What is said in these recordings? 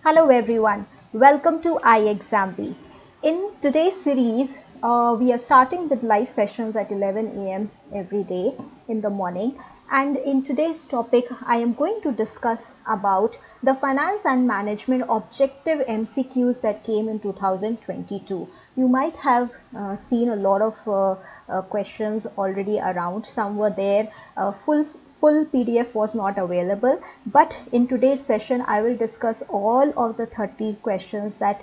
Hello everyone, welcome to iExamB. In today's series, we are starting with live sessions at 11 a.m. every day in the morning, and in today's topic I am going to discuss about the finance and management objective MCQs that came in 2022. You might have seen a lot of questions already around. Some were there, full PDF was not available, but in today's session I will discuss all of the 30 questions that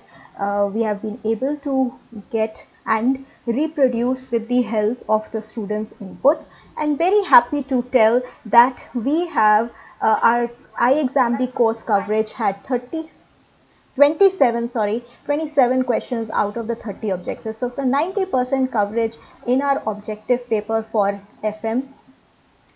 we have been able to get and reproduce with the help of the students' inputs. And very happy to tell that we have our iExamB course coverage had 27 questions out of the 30 objectives. So the 90% coverage in our objective paper for FM.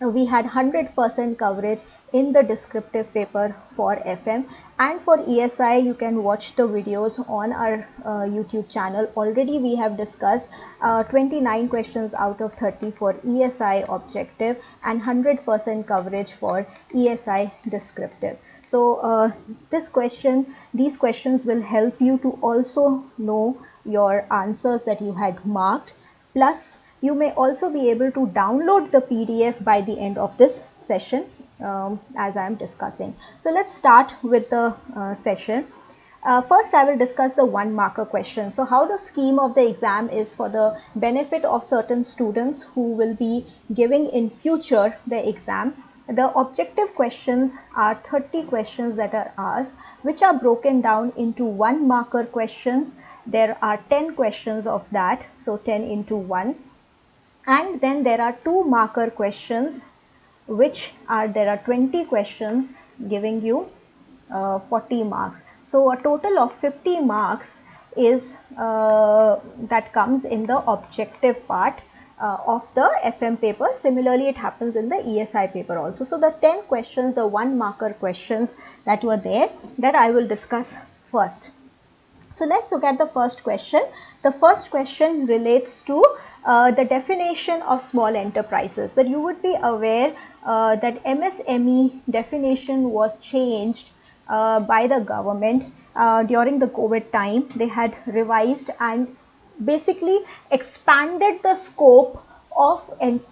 We had 100% coverage in the descriptive paper for FM, and for ESI you can watch the videos on our YouTube channel. Already we have discussed 29 questions out of 30 for ESI objective and 100% coverage for ESI descriptive. So these questions will help you to also know your answers that you had marked, plus you may also be able to download the PDF by the end of this session as I am discussing. So let's start with the session. First I will discuss the one marker question. So how the scheme of the exam is for the benefit of certain students who will be giving in future the exam. The objective questions are 30 questions that are asked, which are broken down into one marker questions. There are 10 questions of that, so 10 into 1. And then there are 2 marker questions, there are 20 questions giving you 40 marks. So a total of 50 marks is that comes in the objective part of the FM paper. Similarly, it happens in the ESI paper also. So the 10 questions, the 1 marker questions that were there, that I will discuss first. So let's look at the first question. The first question relates to the definition of small enterprises. That you would be aware that MSME definition was changed by the government during the COVID time. They had revised and basically expanded the scope of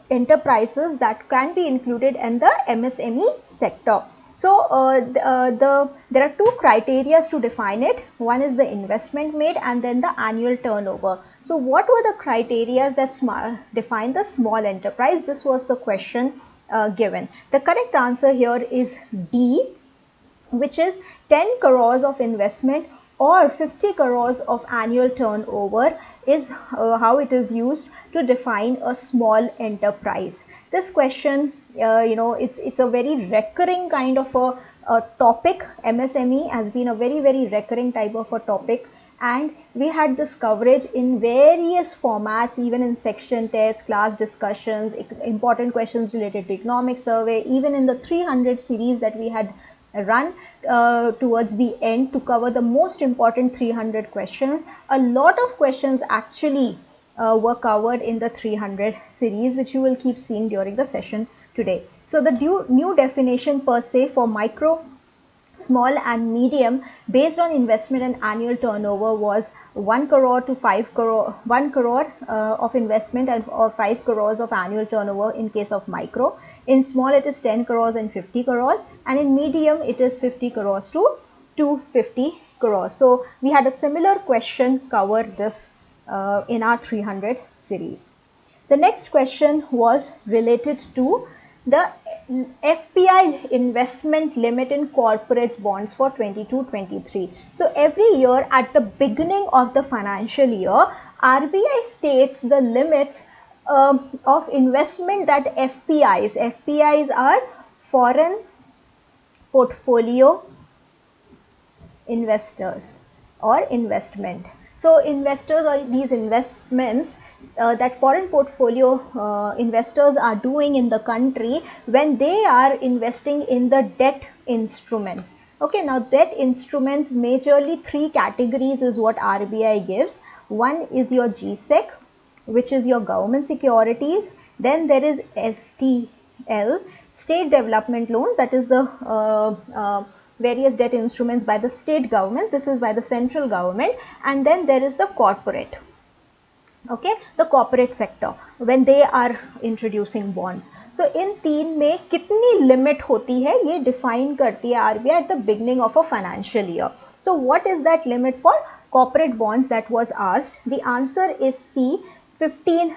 enterprises that can be included in the MSME sector. So there are 2 criteria to define it. One is the investment made and then the annual turnover. So what were the criteria that define the small enterprise? This was the question given. The correct answer here is D, which is 10 crores of investment or 50 crores of annual turnover is how it is used to define a small enterprise. This question, it's a very recurring kind of a topic. MSME has been a very recurring type of a topic, and we had this coverage in various formats, even in section tests, class discussions, important questions related to economic survey, even in the 300 series that we had run towards the end to cover the most important 300 questions. A lot of questions actually were covered in the 300 series, which you will keep seeing during the session today. So the new definition per se for micro, small and medium based on investment and annual turnover was 1 crore to 5 crore, 1 crore of investment and or 5 crores of annual turnover in case of micro. In small it is 10 crores and 50 crores, and in medium it is 50 crores to 250 crores. So we had a similar question covered this in our 300 series. The next question was related to the FPI investment limit in corporate bonds for 22-23. So every year at the beginning of the financial year, RBI states the limits of investment that FPIs are foreign portfolio investors or investment. So investors or these investments that foreign portfolio investors are doing in the country when they are investing in the debt instruments. Okay, now debt instruments, majorly 3 categories is what RBI gives. One is your GSEC, which is your government securities. Then there is STL, state development loans, that is the various debt instruments by the state governments, this is by the central government, and then there is the corporate, okay, the corporate sector when they are introducing bonds. So in तीन में कितनी limit होती है ये define करती है RBI at the beginning of a financial year. So what is that limit for corporate bonds that was asked? The answer is C, 15%.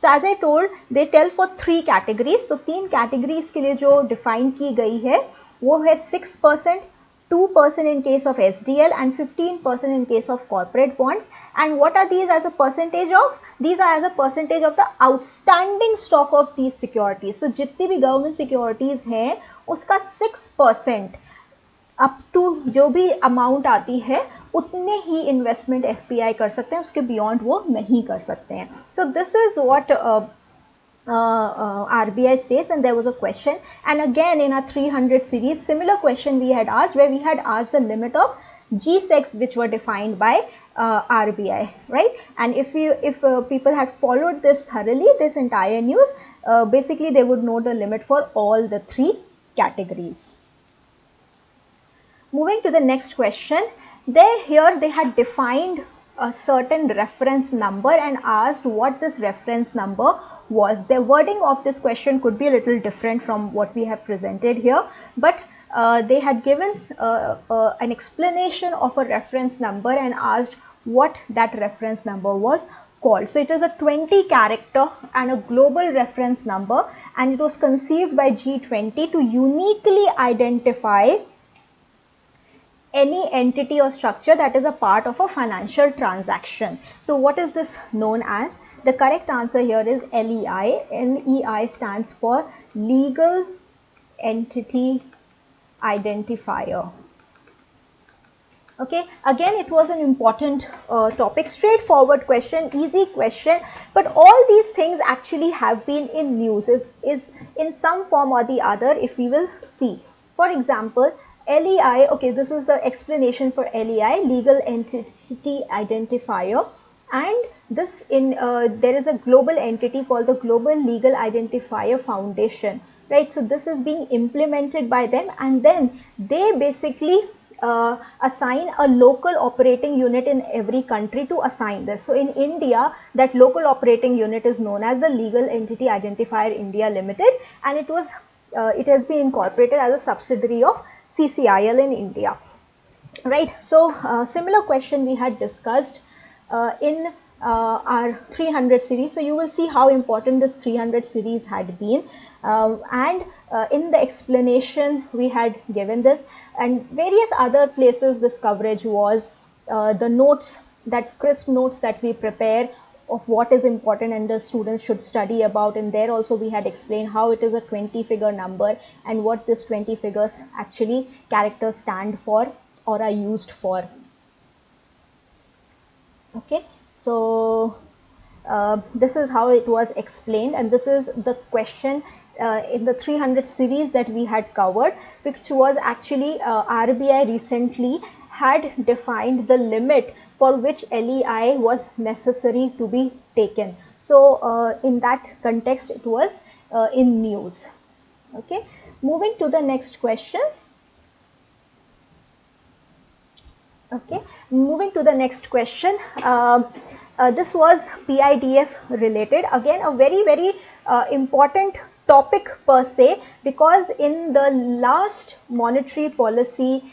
So as I told, they tell for 3 categories. So 3 categories के लिए जो define की गई है वो है 6%, 2% in case of SDL and 15% in case of corporate bonds. And what are these as a percentage of? These are as a percentage of the outstanding stock of these securities. So जितनी भी government securities हैं उसका 6% up to जो भी amount आती है उतने ही investment FPI कर सकते हैं, उसके beyond वो नहीं कर सकते हैं. So this is what RBI states, and there was a question, and again in our 300 series similar question we had asked, where we had asked the limit of G-Secs which were defined by RBI, right? And if people had followed this thoroughly, this entire news, basically they would know the limit for all the 3 categories. Moving to the next question, here they had defined a certain reference number and asked what this reference number was. The wording of this question could be a little different from what we have presented here, but they had given an explanation of a reference number and asked what that reference number was called. So it is a 20 character and a global reference number, and it was conceived by G20 to uniquely identify any entity or structure that is a part of a financial transaction. So what is this known as? The correct answer here is LEI. LEI stands for Legal Entity Identifier. Okay, again it was an important topic, straightforward question, easy question, but all these things actually have been in news is in some form or the other, if we will see. For example, LEI, okay, this is the explanation for LEI, Legal Entity Identifier, and this there is a global entity called the Global Legal Identifier Foundation, right? So this is being implemented by them, and then they basically assign a local operating unit in every country to assign this. So in India, that local operating unit is known as the Legal Entity Identifier India Limited, and it has been incorporated as a subsidiary of CCIL in India, right? So similar question we had discussed in our 300 series. So you will see how important this 300 series had been, and in the explanation we had given this, and various other places this coverage was, the notes, that crisp notes that we prepare of what is important and the students should study about, and there also we had explained how it is a 20-figure number and what this 20 figures actually characters stand for or are used for. Okay, so this is how it was explained, and this is the question in the 300 series that we had covered, which was actually RBI recently had defined the limit for which LEI was necessary to be taken. So in that context it was in news. Okay, moving to the next question. Okay, moving to the next question. This was PIDF related. Again, a very important topic per se, because in the last monetary policy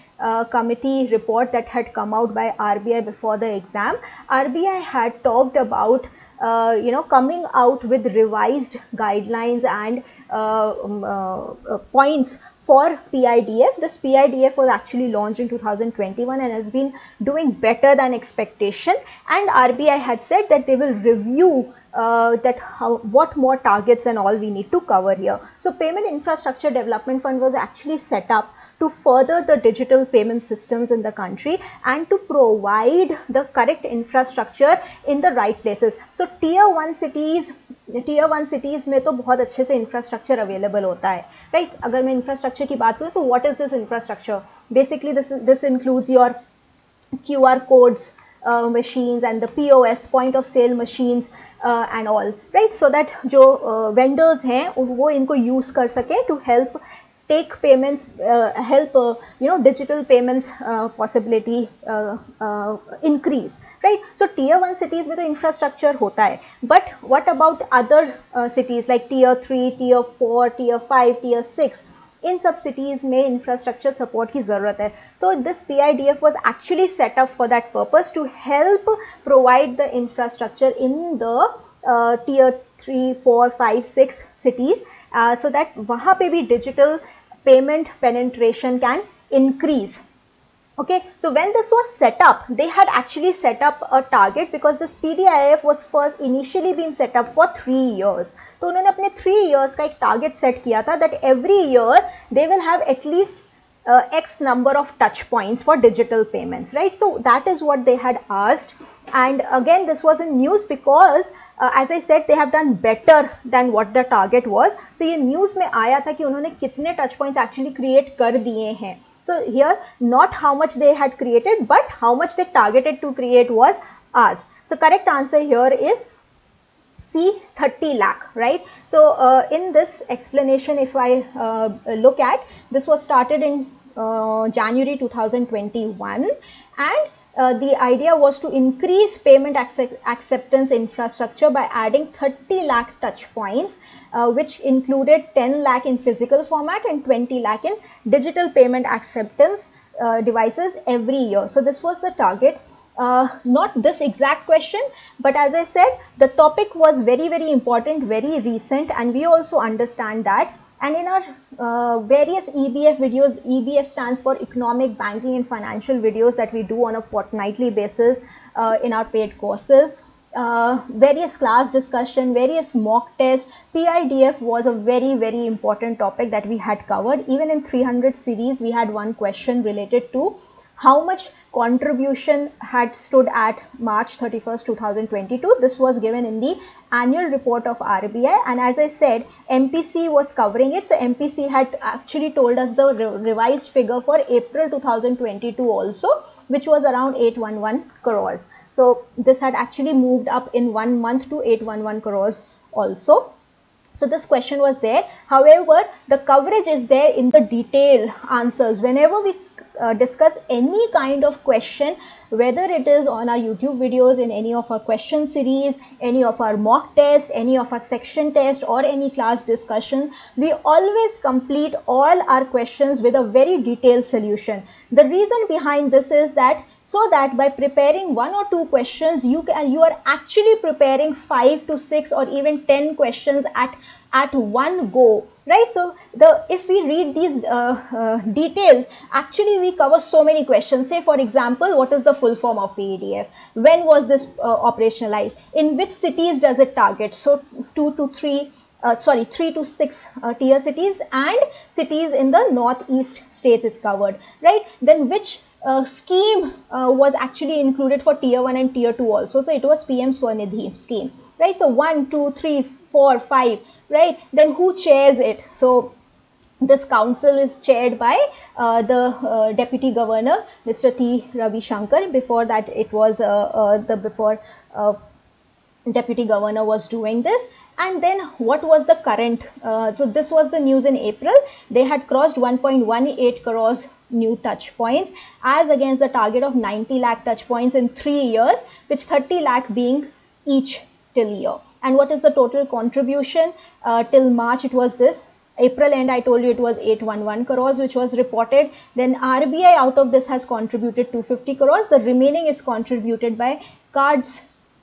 committee report that had come out by RBI before the exam, RBI had talked about coming out with revised guidelines and points for PIDF. This PIDF was actually launched in 2021 and has been doing better than expectation, and RBI had said that they will review what more targets and all we need to cover here. So Payment Infrastructure Development Fund was actually set up to further the digital payment systems in the country and to provide the correct infrastructure in the right places. So tier 1 cities में तो बहुत अच्छे से infrastructure available होता है, right? अगर मैं infrastructure की बात करूँ, so what is this infrastructure? Basically this includes your QR codes machines and the POS, point of sale machines and all, right? So that जो vendors हैं वो इनको use कर सके to help take payments, help digital payments possibility increase, right? So tier 1 cities में तो infrastructure होता है, but what about other cities like tier 3, tier 4, tier 5, tier 6? इन सब cities में infrastructure support की ज़रूरत है. तो this PIDF was actually set up for that purpose, to help provide the infrastructure in the tier 3, 4, 5, 6 cities, so that वहाँ पे भी digital payment penetration can increase. Okay, so when this was set up, they had actually set up a target, because this PDIF was first initially been set up for 3 years. तो उन्होंने अपने 3 years का एक target set किया था, that every year they will have at least X number of touch points for digital payments, right? So that is what they had asked. And again, this was in news because as I said, they have done better than what the target was. So ये news में आया था कि उन्होंने कितने touch points actually create कर दिए हैं. So here, not how much they had created, but how much they targeted to create was asked. So correct answer here is C, 30 lakh, right? So in this explanation, if I look at, this was started in January 2021, and the idea was to increase payment acceptance infrastructure by adding 30 lakh touch points, which included 10 lakh in physical format and 20 lakh in digital payment acceptance devices every year. So this was the target. Not this exact question, but as I said, the topic was very, very important, very recent, and we also understand that. And in our various EBF videos, EBF stands for Economic, Banking and Financial videos that we do on a fortnightly basis in our paid courses. Various class discussion, various mock tests, PIDF was a very, very important topic that we had covered. Even in 300 series, we had one question related to how much contribution had stood at March 31st, 2022. This was given in the annual report of RBI, and as I said, MPC was covering it. So MPC had actually told us the revised figure for April 2022 also, which was around 811 crores. So this had actually moved up in 1 month to 811 crores also. So this question was there. However, the coverage is there in the detailed answers. Whenever we discuss any kind of question, whether it is on our YouTube videos, in any of our question series, any of our mock tests, any of our section test, or any class discussion, we always complete all our questions with a very detailed solution. The reason behind this is that so that by preparing 1 or 2 questions, you are actually preparing 5 to 6 or even 10 questions at one go, right? So if we read these details, actually we cover so many questions. Say for example, what is the full form of PEDF? When was this operationalized? In which cities does it target? So 3 to 6 tier cities and cities in the northeast states it's covered, right? Then which scheme was actually included for tier 1 and tier 2 also. So it was PM Swanidhi scheme, right? So 1, 2, 3, 4, 5, right? Then who chairs it? So this council is chaired by the Deputy Governor, Mr. T. Ravi Shankar. Before that, it was Deputy Governor was doing this. And then what was the current? So this was the news in April. They had crossed 1.18 crores new touch points as against the target of 90 lakh touch points in 3 years, with 30 lakh being each till year. And what is the total contribution till March? It was this. April end, I told you it was 811 crores which was reported. Then RBI out of this has contributed 250 crores. The remaining is contributed by cards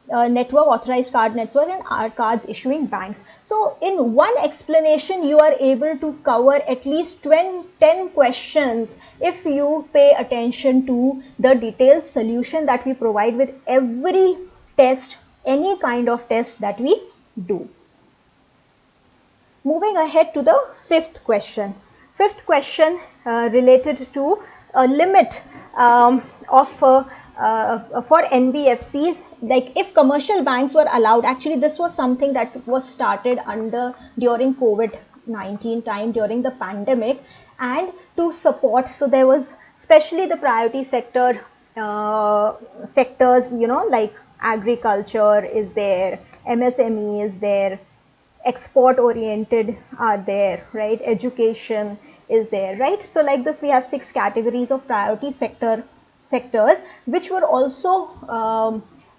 network, authorized card network, and cards issuing banks. So in one explanation, you are able to cover at least 10 questions if you pay attention to the detailed solution that we provide with every test, any kind of test that we do. Moving ahead to the fifth question. Fifth question related to a limit for NBFCs, like if commercial banks were allowed. Actually this was something that was started during COVID-19 time, during the pandemic, and to support. So there was especially the priority sectors, like agriculture is there, MSME is there, export oriented are there, right? Education is there, right? So like this, we have 6 categories of priority sectors which were also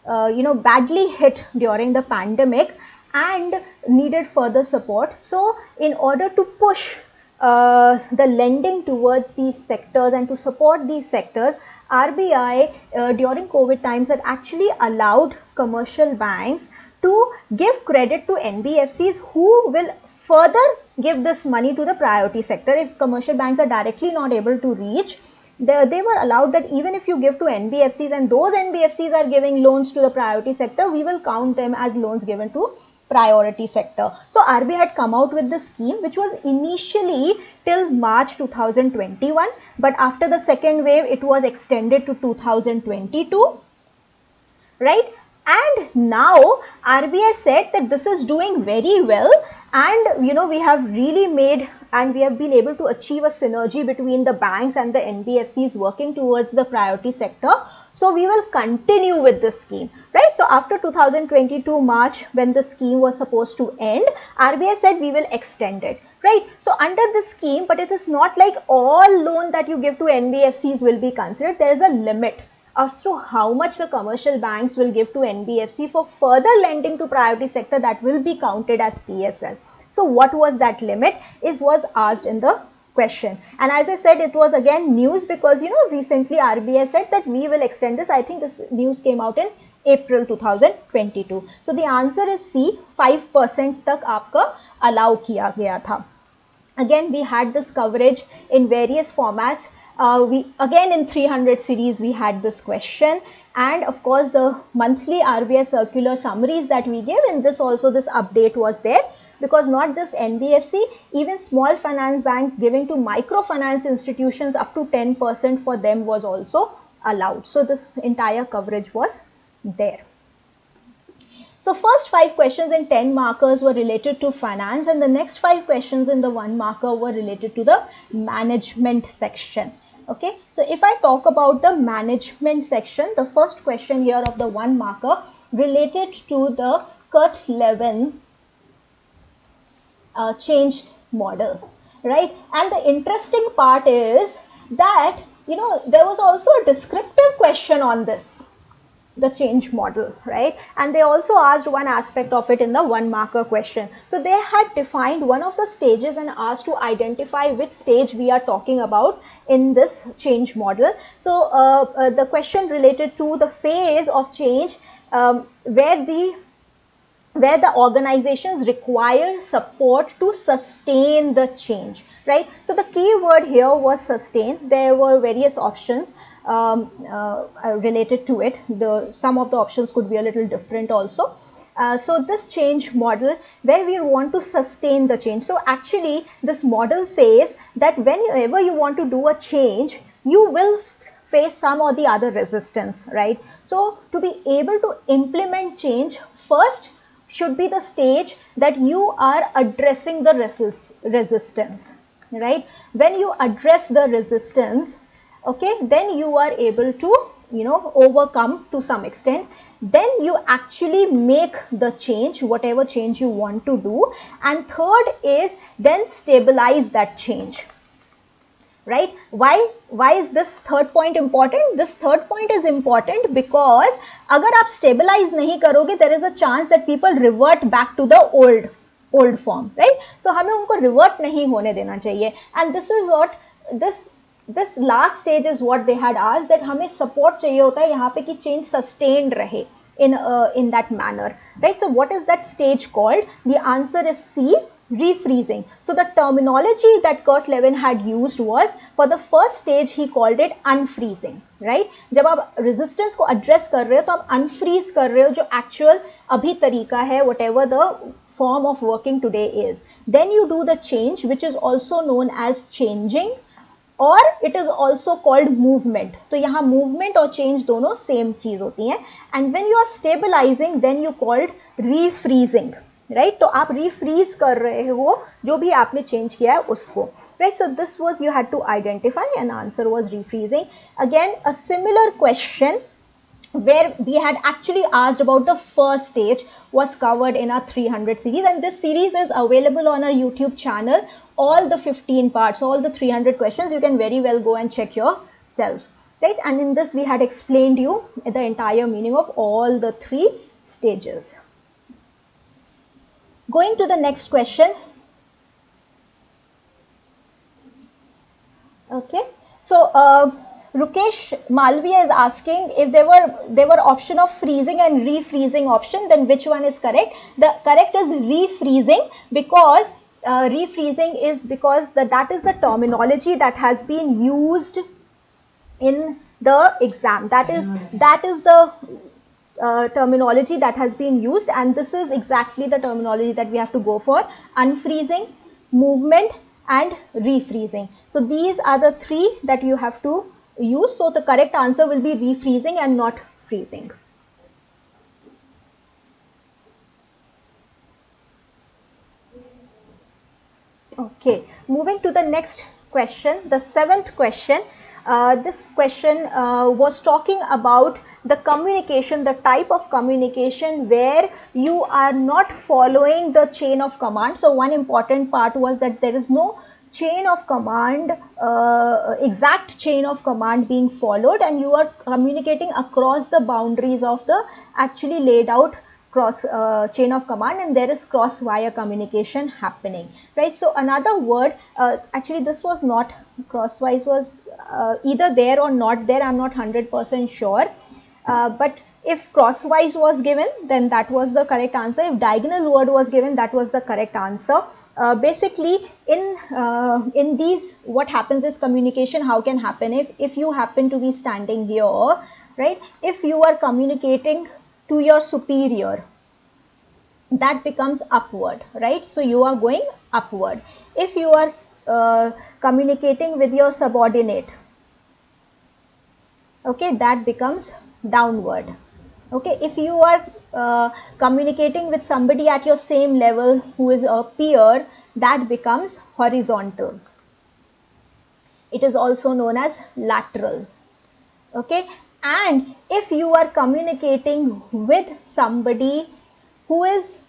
badly hit during the pandemic and needed further support. So in order to push the lending towards these sectors and to support these sectors, RBI during COVID times had actually allowed commercial banks to give credit to NBFCs who will further give this money to the priority sector. If commercial banks are directly not able to reach, they were allowed that even if you give to NBFCs and those NBFCs are giving loans to the priority sector, we will count them as loans given to priority sector. So RBI had come out with this scheme, which was initially till March 2021, but after the second wave it was extended to 2022, right? And now RBI said that this is doing very well, and we have really made and we have been able to achieve a synergy between the banks and the NBFCs working towards the priority sector. So we will continue with this scheme, right? So after 2022 March, when the scheme was supposed to end, RBI said we will extend it, right? So under this scheme, but it is not like all loan that you give to NBFCs will be considered. There is a limit as to how much the commercial banks will give to NBFC for further lending to priority sector that will be counted as PSL. So what was that limit was asked in the question. And as I said, it was again news because recently RBI said that we will extend this. I think this news came out in April 2022. So the answer is C, 5% तक आपका allow किया गया था. Again, we had this coverage in various formats. We again in 300 series we had this question, and of course the monthly RBI circular summaries that we gave, in this also this update was there, because not just NBFC, even small finance bank giving to microfinance institutions up to 10% for them was also allowed. So this entire coverage was there. So first 5 questions in 10 markers were related to finance, and the next 5 questions in the 1 marker were related to the management section. Okay, so if I talk about the management section, the first question here of the 1 marker related to the Kurt-Lewin change model, right? And the interesting part is that there was also a descriptive question on this, the change model, right? And they also asked one aspect of it in the 1 marker question. So they had defined one of the stages and asked to identify which stage we are talking about in this change model. So the question related to the phase of change where the organizations require support to sustain the change, right? So the key word here was sustain. There were various options related to it. Some of the options could be a little different also. So this change model where we want to sustain the change. So actually this model says that whenever you want to do a change, you will face some or the other resistance, right? So to be able to implement change, first should be the stage that you are addressing the resistance, right? When you address the resistance, okay, then you are able to overcome to some extent. Then you actually make the change, whatever change you want to do. And third is then stabilize that change, right? Why is this third point important? This third point is important because अगर आप stabilize नहीं करोगे, there is a chance that people revert back to the old form, right? So हमें उनको revert नहीं होने देना चाहिए. And this is what this last stage is what they had asked, that हमें support चाहिए होता है यहाँ पे कि change sustained रहे in that manner, right? So what is that stage called? The answer is C, refreezing. So the terminology that Kurt-Lewin had used was, for the first stage he called it unfreezing, right? जब आप resistance को address कर रहे हो तो आप unfreeze कर रहे हो जो actual अभी तरीका है, whatever the form of working today is. Then you do the change, which is also known as changing, or it is also called movement. तो यहाँ movement और change दोनों same चीज होती हैं. And when you are stabilizing, then you called refreezing, right? तो आप refreeze कर रहे हो जो भी आपने change किया है उसको, right? So this was, you had to identify, and answer was refreezing. Again, a similar question where we had actually asked about the first stage was covered in our 300 series, and this series is available on our YouTube channel. all the 15 parts, all the 300 questions, you can very well go and check yourself, right? And in this we had explained you the entire meaning of all the 3 stages. Going to the next question. Okay, so Rukesh Malviya is asking if there were option of freezing and refreezing option, then which one is correct? The correct is refreezing, because refreezing is because that is the terminology that has been used in the exam. That is the terminology that has been used, and this is exactly the terminology that we have to go for: unfreezing, movement, and refreezing. So these are the 3 that you have to use. So the correct answer will be refreezing and not freezing. Okay, moving to the next question, the 7th question. This question was talking about the communication, the type of communication where you are not following the chain of command. So one important part was that there is no chain of command, exact chain of command being followed, and you are communicating across the boundaries of the actually laid out cross chain of command, and there is cross wire communication happening, right? So another word, actually this was not crosswise, was either there or not there, I'm not 100% sure, but if crosswise was given, then that was the correct answer. If diagonal word was given, that was the correct answer. Basically in these, what happens is, communication how can happen if you happen to be standing here, right? If you are communicating to your superior, that becomes upward, right? So you are going upward. If you are communicating with your subordinate, okay, that becomes downward. Okay, if you are communicating with somebody at your same level who is a peer, that becomes horizontal. It is also known as lateral. Okay, and if you are communicating with somebody who is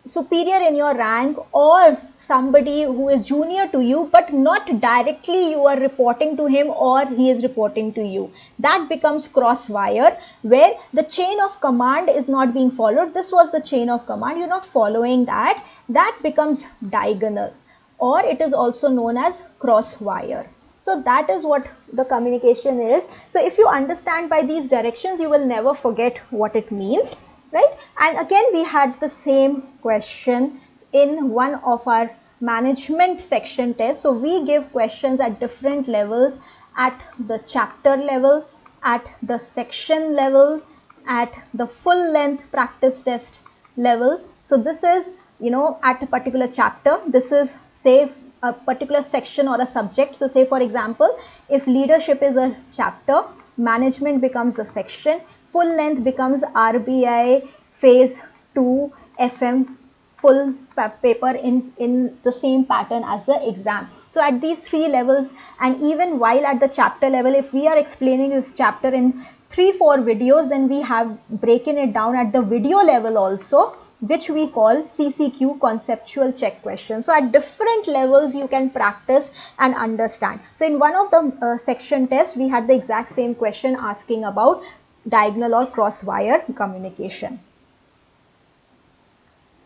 superior in your rank, or somebody who is junior to you, but not directly you are reporting to him or he is reporting to you, that becomes cross wire, where the chain of command is not being followed. This was the chain of command, you're not following that. That becomes diagonal, or it is also known as cross wire. So that is what the communication is. So if you understand by these directions, you will never forget what it means, right? And again, we had the same question in one of our management section tests. So we give questions at different levels, at the chapter level, at the section level, at the full length practice test level. So this is, you know, at a particular chapter, this is say a particular section or a subject. So say for example, if leadership is a chapter, management becomes the section, full length becomes RBI phase 2 FM full paper in the same pattern as the exam. So at these 3 levels, and even while at the chapter level, if we are explaining this chapter in 3-4 videos, then we have broken it down at the video level also, which we call CCQ, conceptual check questions. So at different levels you can practice and understand. So in one of the section tests, we had the exact same question asking about diagonal or cross wire communication.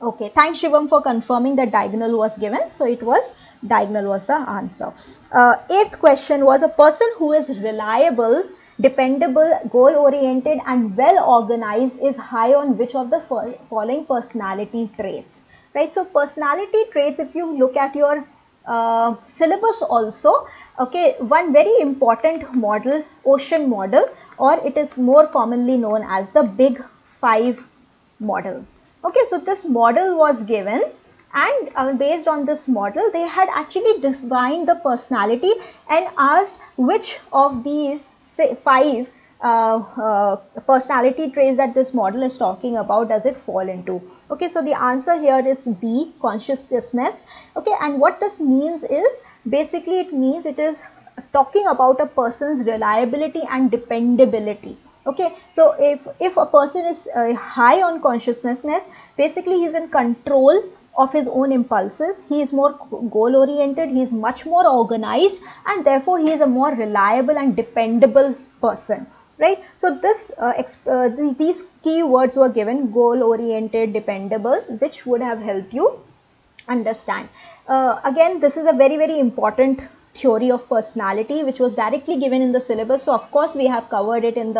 Okay, thanks Shivam for confirming that diagonal was given. So it was diagonal was the answer. 8th question was, a person who is reliable, dependable, goal-oriented and well-organized is high on which of the following personality traits, right? So personality traits, if you look at your syllabus also, okay, one very important model, ocean model, or it is more commonly known as the Big 5 model. Okay, so this model was given, and based on this model, they had actually defined the personality and asked which of these 5 personality traits that this model is talking about does it fall into. Okay, so the answer here is B, conscientiousness. Okay, and what this means is, basically it means it is talking about a person's reliability and dependability. Okay, so if a person is high on conscientiousness, basically he is in control of his own impulses. He is more goal oriented, he is much more organized, and therefore he is a more reliable and dependable person, right? So this these key words were given: goal oriented, dependable, which would have helped you understand. Again, this is a very, very important theory of personality which was directly given in the syllabus. So of course we have covered it in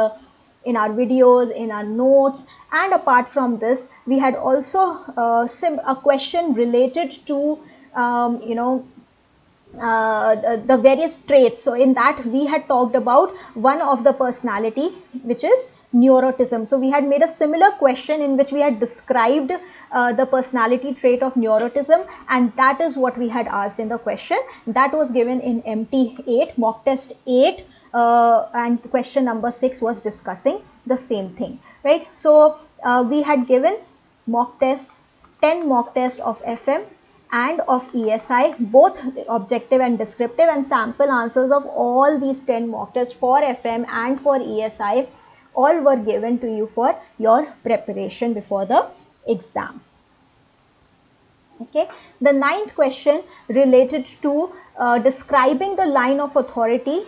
our videos, in our notes, and apart from this we had also a question related to the various traits. So in that we had talked about one of the personality, which is neuroticism. So we had made a similar question in which we had described the personality trait of neuroticism, and that is what we had asked in the question. That was given in MT8, mock test 8, and question number 6 was discussing the same thing, right? So we had given mock tests, 10 mock tests of FM and of ESI, both objective and descriptive, and sample answers of all these 10 mock tests for FM and for ESI all were given to you for your preparation before the exam. Okay, the 9th question related to describing the line of authority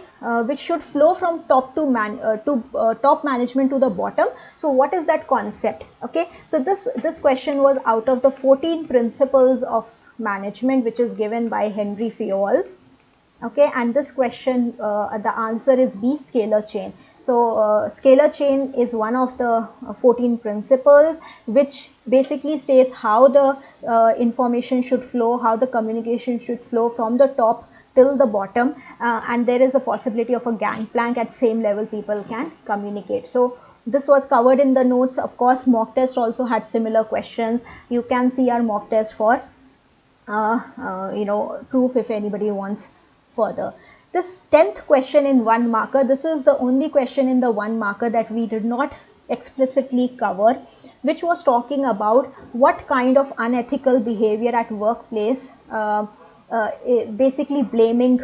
which should flow from top top management to the bottom. So what is that concept? Okay, so this question was out of the 14 principles of management, which is given by Henry Fayol. Okay, and this question, the answer is B, scalar chain. So scalar chain is one of the 14 principles, which basically states how the information should flow, how the communication should flow from the top till the bottom, and there is a possibility of a gangplank at same level people can communicate. So this was covered in the notes. Of course, mock test also had similar questions. You can see our mock test for proof if anybody wants further. This 10th question in 1 marker, this is the only question in the 1 marker that we did not explicitly cover, which was talking about what kind of unethical behavior at workplace, basically blaming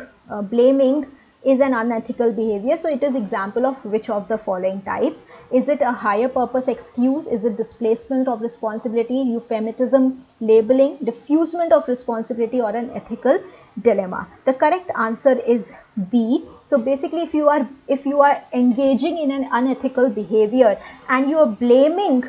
is an unethical behavior. So it is example of which of the following types. Is it a higher purpose excuse? Is it displacement of responsibility, euphemism, labeling, diffusement of responsibility, or an ethical dilemma? The correct answer is B. So basically if you are engaging in an unethical behavior and you are blaming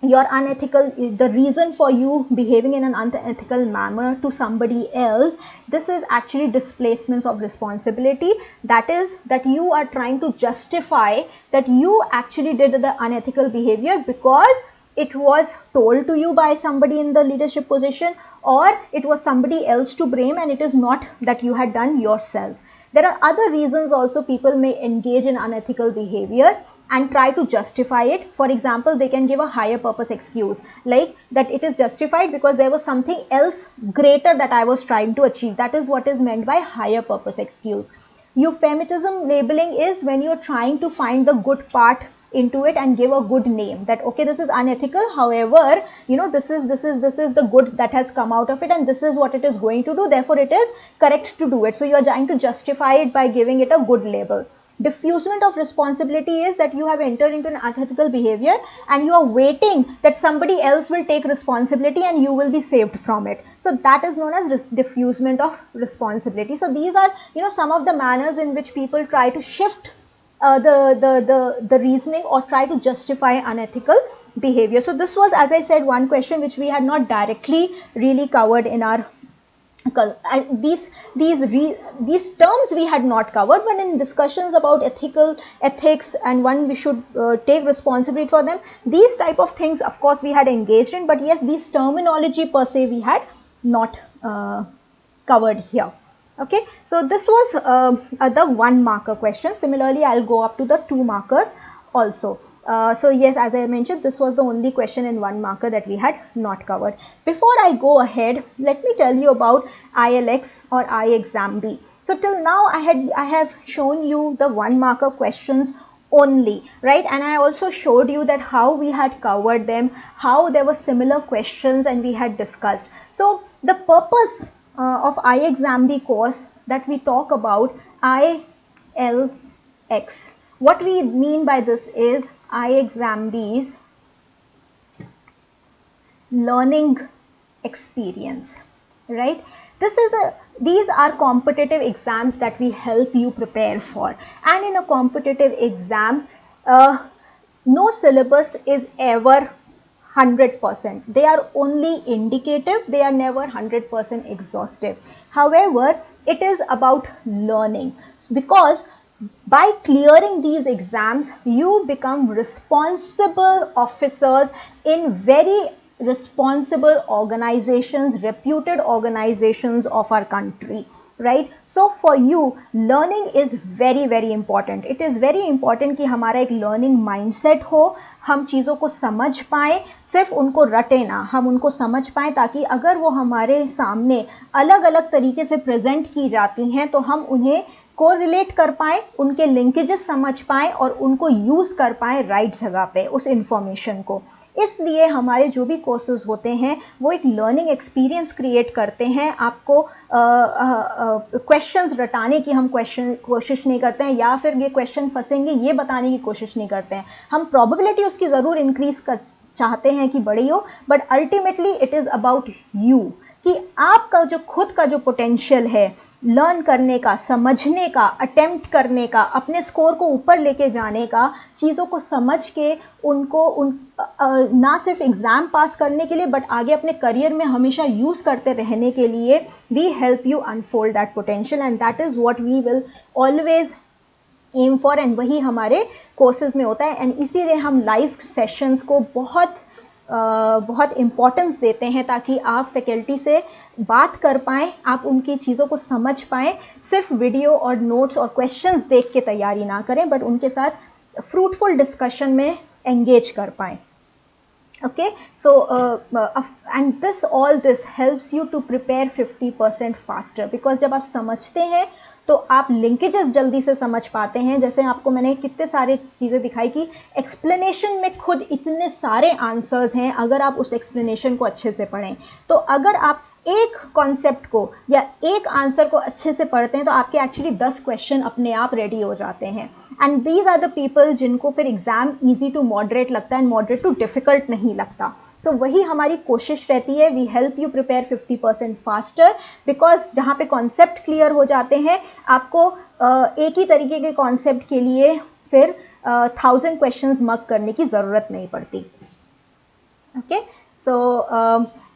the reason for you behaving in an unethical manner to somebody else, this is actually displacements of responsibility. That is, that you are trying to justify that you actually did the unethical behavior because it was told to you by somebody in the leadership position, or it was somebody else to blame and it is not that you had done yourself. There are other reasons also people may engage in unethical behavior and try to justify it. For example, they can give a higher purpose excuse, like that it is justified because there was something else greater that I was trying to achieve. That is what is meant by higher purpose excuse. Euphemism labeling is when you are trying to find the good part into it and give a good name, that okay, this is unethical, however, this is the good that has come out of it and this is what it is going to do, therefore it is correct to do it. So you are trying to justify it by giving it a good label. Diffusement of responsibility is that you have entered into an unethical behavior and you are waiting that somebody else will take responsibility and you will be saved from it. So that is known as diffusement of responsibility. So these are some of the manners in which people try to shift the reasoning or try to justify unethical behavior. So this was, as I said, one question which we had not directly really covered in our these terms we had not covered, but in discussions about ethics and when we should take responsibility for them, these type of things of course we had engaged in, but yes, these terminology per se we had not covered here. Okay, so this was the 1 marker question. Similarly, I'll go up to the 2 markers also. So yes, as I mentioned, this was the only question in 1 marker that we had not covered. Before I go ahead, let me tell you about ILX or iExamB. So till now I have shown you the 1 marker questions only, right? And I also showed you that how we had covered them, how there were similar questions and we had discussed. So the purpose of iExamB course that we talk about ILX. What we mean by this is iExamB's learning experience, right? These are competitive exams that we help you prepare for, and in a competitive exam, no syllabus is ever 100%. They are only indicative, they are never 100% exhaustive. However, it is about learning, because by clearing these exams, you become responsible officers in very responsible organizations, reputed organizations of our country, right? So for you, learning is very very important. It is very important कि हमारा एक learning mindset हो, हम चीज़ों को समझ पाएं, सिर्फ उनको रटे ना, हम उनको समझ पाएं, ताकि अगर वो हमारे सामने अलग अलग तरीके से प्रेजेंट की जाती हैं तो हम उन्हें कोरिलेट कर पाएं, उनके लिंकेजेस समझ पाएं और उनको यूज़ कर पाएं राइट जगह पे उस इंफॉर्मेशन को। इसलिए हमारे जो भी कोर्सेज होते हैं वो एक लर्निंग एक्सपीरियंस क्रिएट करते हैं। आपको क्वेश्चंस रटाने की हम कोशिश नहीं करते हैं, या फिर ये क्वेश्चन फंसेंगे ये बताने की कोशिश नहीं करते हैं। हम प्रोबेबिलिटी उसकी ज़रूर इंक्रीज कर चाहते हैं कि बड़ी हो, but ultimately it is about you, कि आपका जो खुद का जो पोटेंशियल है लर्न करने का, समझने का, अटेम्प्ट करने का, अपने स्कोर को ऊपर लेके जाने का, चीज़ों को समझ के उनको ना सिर्फ एग्ज़ाम पास करने के लिए बट आगे अपने करियर में हमेशा यूज़ करते रहने के लिए, we help you unfold that potential, and that is what we will always aim for, and वही हमारे कोर्सेज में होता है। एंड इसीलिए हम लाइव सेशंस को बहुत इम्पोर्टेंस देते हैं, ताकि आप फैकल्टी से बात कर पाएँ, आप उनकी चीज़ों को समझ पाएँ, सिर्फ वीडियो और नोट्स और क्वेश्चंस देख के तैयारी ना करें, बट उनके साथ फ्रूटफुल डिस्कशन में एंगेज कर पाएँ। Okay, so and all this helps you to prepare 50% faster, because जब आप समझते हैं तो आप लिंकेजेस जल्दी से समझ पाते हैं। जैसे आपको मैंने कितने सारे चीज़ें दिखाई कि एक्सप्लेनेशन में खुद इतने सारे आंसर्स हैं, अगर आप उस एक्सप्लेनेशन को अच्छे से पढ़ें। तो अगर आप एक कॉन्सेप्ट को या एक आंसर को अच्छे से पढ़ते हैं तो आपके एक्चुअली 10 क्वेश्चन अपने आप रेडी हो जाते हैं। And these are the people जिनको फिर एग्जाम इजी टू मॉडरेट लगता है, मॉडरेट टू डिफिकल्ट नहीं लगता। सो वही हमारी कोशिश रहती है, we help you prepare 50% faster, because जहाँ पे कॉन्सेप्ट क्लियर हो जाते हैं, आपको एक ही तरीके के कॉन्सेप्ट के लिए फिर 1000 क्वेश्चंस मग करने की ज़रूरत नहीं पड़ती। Okay, so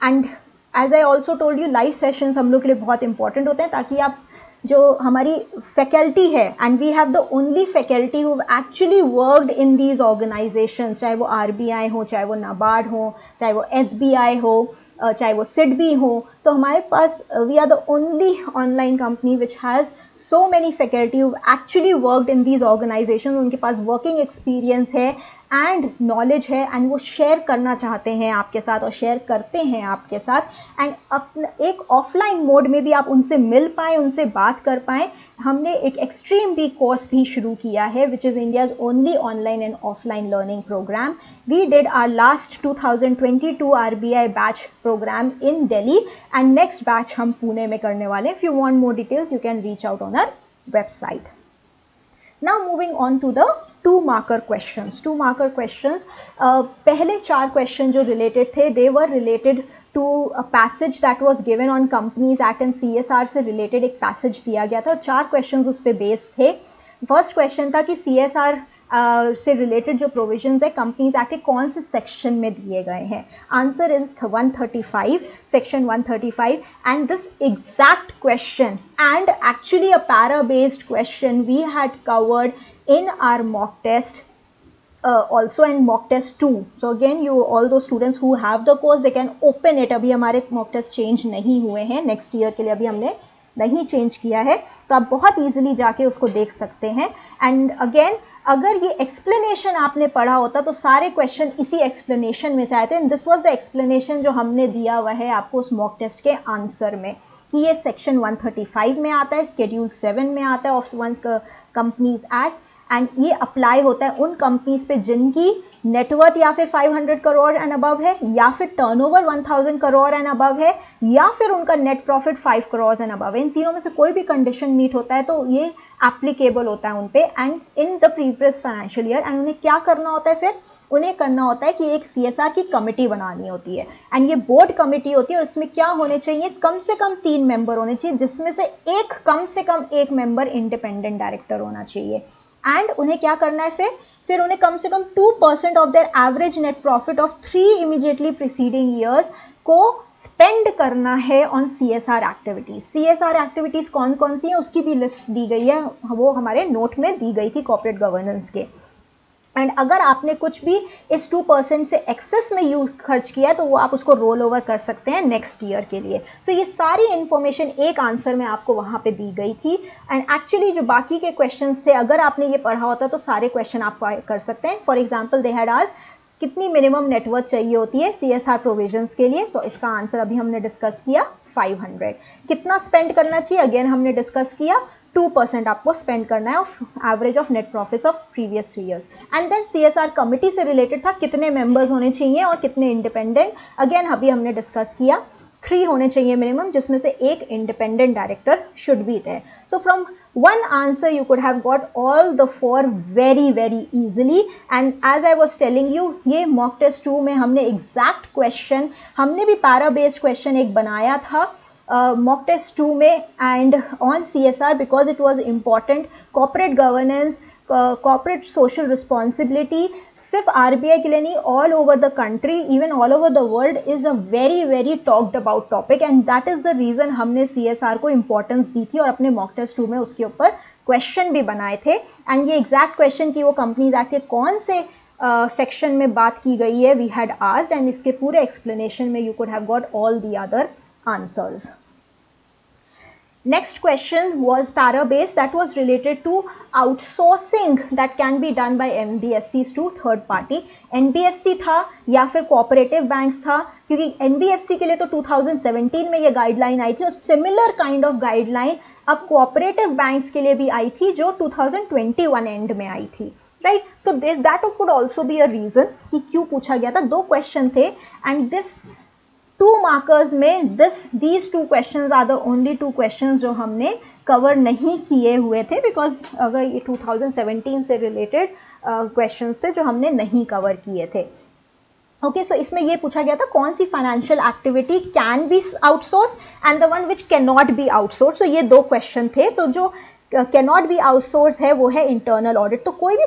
and as I also told you, live sessions हम लोग के लिए बहुत इंपॉर्टेंट होते हैं, ताकि आप जो हमारी फैकल्टी है, and we have the only faculty who actually worked in these organisations, चाहे वो RBI हो, चाहे वो नाबार्ड हो, चाहे वो SBI हो, चाहे वो सिडबी हो, तो हमारे पास we are the only online company which has so many faculty who actually worked in these organisation. उनके पास वर्किंग एक्सपीरियंस है एंड नॉलेज है, एंड वो शेयर करना चाहते हैं आपके साथ और शेयर करते हैं आपके साथ। एंड अपना एक ऑफलाइन मोड में भी आप उनसे मिल पाएँ, उनसे बात कर पाएँ। हमने एक एक्सट्रीम बी कोर्स भी शुरू किया है, which is India's only online and offline learning programme. We did our last 2022 RBI batch programme in Delhi, and next batch हम पुणे में करने वाले हैं। If you want more details you can reach out on our website. Now moving on to the 2-marker questions. 2-marker questions, पहले 4 question जो related थे, they were related to a passage that was given on Companies Act and CSR से related एक passage दिया गया था और 4 question उस पर बेस्ड थे। फर्स्ट क्वेश्चन था कि CSR से रिलेटेड जो प्रोविजंस है कंपनीज एक्ट के कौन से सेक्शन में दिए गए हैं। Answer is 135, section 135, and this exact question and actually a para based question we had covered in our mock test, also in mock test 2. So again, you all those students who have the course, they can open it. अभी हमारे mock test change नहीं हुए हैं, next year के लिए अभी हमने नहीं चेंज किया है, तो आप बहुत ईजिली जाके उसको देख सकते हैं। एंड अगेन, अगर ये एक्सप्लेनेशन आपने पढ़ा होता तो सारे क्वेश्चन इसी एक्सप्लेनेशन में से आए थे, and this was the explanation जो हमने दिया हुआ है आपको उस मॉक टेस्ट के आंसर में, कि ये सेक्शन 135 में आता है, शेड्यूल 7 में आता है of one companies act, and ये अप्लाई होता है उन कंपनीज पे जिनकी नेटवर्थ या फिर 500 करोड़ एंड अबव है, या फिर टर्नओवर 1000 करोड़ एंड अबव है, या फिर उनका net profit 5 crore and above है। इन तीनों में से कोई भी कंडीशन मीट होता है तो ये एप्लीकेबल होता है उन पे and in the previous financial year. And उन्हें क्या करना होता है, फिर उन्हें करना होता है कि एक CSR की कमेटी बनानी होती है एंड ये बोर्ड कमेटी होती है और इसमें क्या होने चाहिए, कम से कम 3 मेंबर होने चाहिए, जिसमें से कम से कम एक मेंबर इंडिपेंडेंट डायरेक्टर होना चाहिए। एंड उन्हें क्या करना है, फिर उन्हें कम से कम 2% of their average net profit of 3 immediately preceding years को स्पेंड करना है on CSR activities. CSR activities कौन कौन सी है उसकी भी लिस्ट दी गई है, वो हमारे नोट में दी गई थी कॉर्पोरेट गवर्नेंस के। एंड अगर आपने कुछ भी इस 2% से एक्सेस में यूज खर्च किया तो वो आप उसको रोल ओवर कर सकते हैं नेक्स्ट ईयर के लिए। सो ये सारी इंफॉर्मेशन एक आंसर में आपको वहां पे दी गई थी। एंड एक्चुअली जो बाकी के क्वेश्चंस थे, अगर आपने ये पढ़ा होता तो सारे क्वेश्चन आप कर सकते हैं। For example they had asked कितनी मिनिमम नेटवर्थ चाहिए होती है CSR प्रोविजंस के लिए, तो इसका आंसर अभी हमने डिस्कस किया 500। कितना स्पेंड करना चाहिए, अगेन हमने डिस्कस किया 2% आपको स्पेंड करना है of average of net profits of previous 3 years. And then CSR committee से रिलेटेड था कितने मेंबर्स होने चाहिए और कितने इंडिपेंडेंट, अगेन अभी हमने डिस्कस किया 3 होने चाहिए मिनिमम, जिसमें से एक independent director should be there. So from one answer you could have got all the 4 very easily। and as I was telling you, ये mock test 2 में हमने exact question, हमने भी para based question एक बनाया था mock test 2 में and on CSR because it was important। corporate governance, corporate social responsibility सिर्फ RBI के लिए नहीं, all over the country, even all over the world is a very talked about topic and that is the reason हमने CSR को importance दी थी और अपने मॉक टेस्ट 2 में उसके ऊपर क्वेश्चन भी बनाए थे। एंड ये एग्जैक्ट क्वेश्चन की वो कंपनीज एक्ट के कौन से सेक्शन में बात की गई है वी हैड आस्क्ड, एंड इसके पूरे एक्सप्लेनेशन में you could have got all the other answers. Next question was para-based, that was related to outsourcing that can be done by NBFCs to third party। NBFC था या फिर cooperative banks था, क्योंकि NBFC के लिए तो 2017 में ये गाइडलाइन आई थी और सिमिलर काइंड ऑफ गाइडलाइन अब cooperative banks के लिए भी आई थी जो 2021 एंड में आई थी, right. So that could also be a reason कि क्यों पूछा गया था। 2 क्वेश्चन थे एंड दिस 2 मार्कर्स में these 2 questions are the only 2 questions जो हमने कवर नहीं किए हुए थे, बिकॉज अगर ये 2017 से रिलेटेड क्वेश्चंस थे जो हमने नहीं कवर किए थे। ओके, सो इसमें ये पूछा गया था कौन सी financial activity can be outsource and the one which can not be outsource. तो ये 2 क्वेश्चन थे। तो जो कैन नॉट बी आउटसोर्स है वो है इंटरनल ऑडिट। तो कोई भी